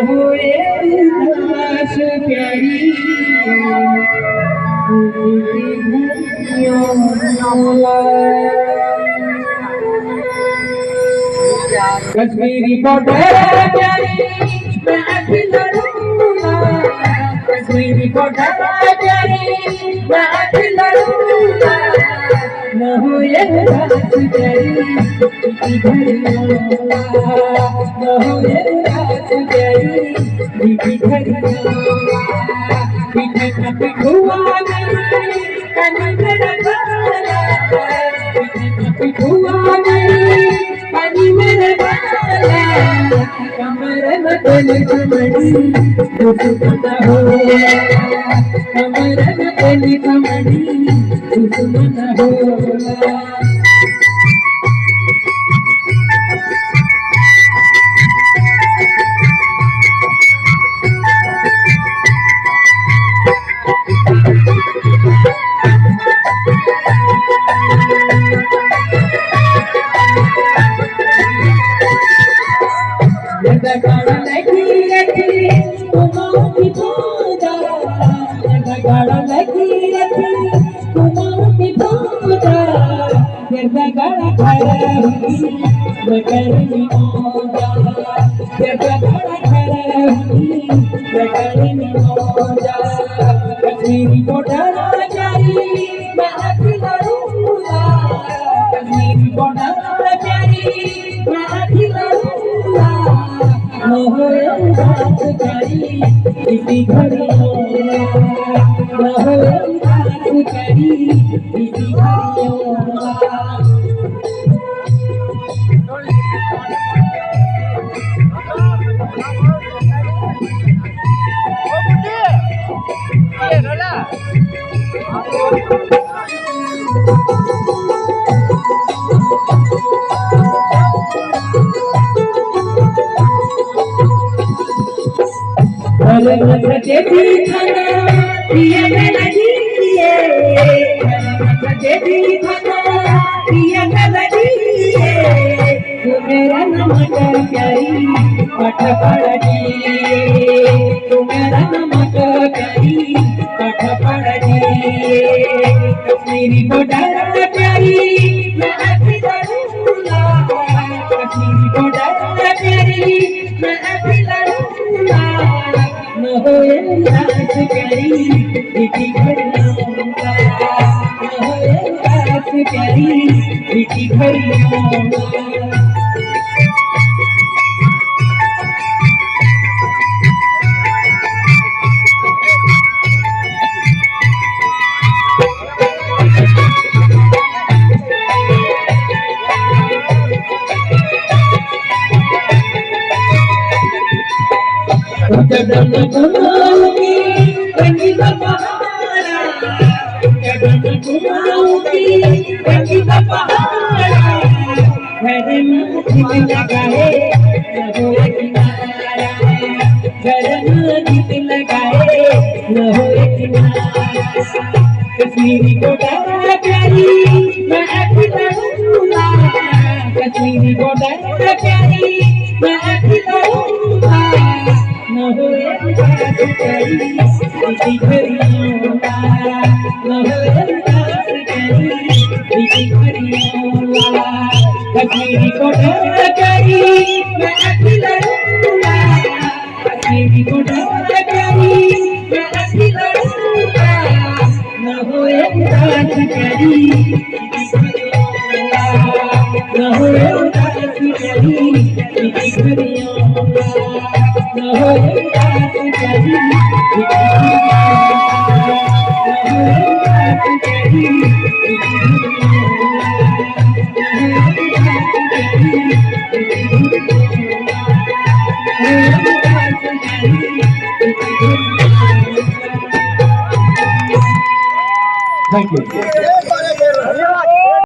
हुए उदास प्यारी कश्मीरी बॉर्डर प्यारी मैं भी लड़ूंगा कश्मीरी बॉर्डर प्यारी मैं भी लड़ूंगा न हुए उदास प्यारी न हुए उदास प्यारी पीछे पिछुआ कमर बदल कमड़ी दुश्मन हो कमर बदल कमड़ी दुश्मन हो कश्मीरी बॉर्डर प्यारी मैं भी लड़ूंगा कश्मीरी बॉर्डर प्यारी मैं भी लड़ूंगा न होए उदास प्यारी इसी घड़ी न होए उदास प्यारी इसी घड़ी सजे भी खाना पिया में लगी सजे भी खाना पिया में लगी तू मेरा नमक प्यारी पठ पड़ी तू मेरा नमक प्यारी पठ पड़ी कश्मीरी बॉर्डर प्यारी मैं भी लड़ूंगा कश्मीरी बॉर्डर प्यारी मैं भी लड़ूंगा न होए उदास प्यारी इसी घड़ी न होए उदास प्यारी इसी घड़ी जगन घुमाऊंगी रंगीला पहाड़ा जगन घुमाऊंगी रंगीला पहाड़ा घर में दिल लगाए न होए किनारा घर में दिल लगाए न होए किनारा कश्मीरी बॉर्डर प्यारी मैं भी लड़ूंगा कश्मीरी बॉर्डर प्यारी मैं भी लड़ूंगा न होए उदास प्यारी इसी घड़ी न होए उदास प्यारी इसी घड़ी कश्मीरी बॉर्डर प्यारी मैं भी लड़ूंगा कश्मीरी बॉर्डर प्यारी मैं भी लड़ूंगा न होए उदास प्यारी न होए उदास प्यारी इसी घड़ी न होए उदास प्यारी Thank you.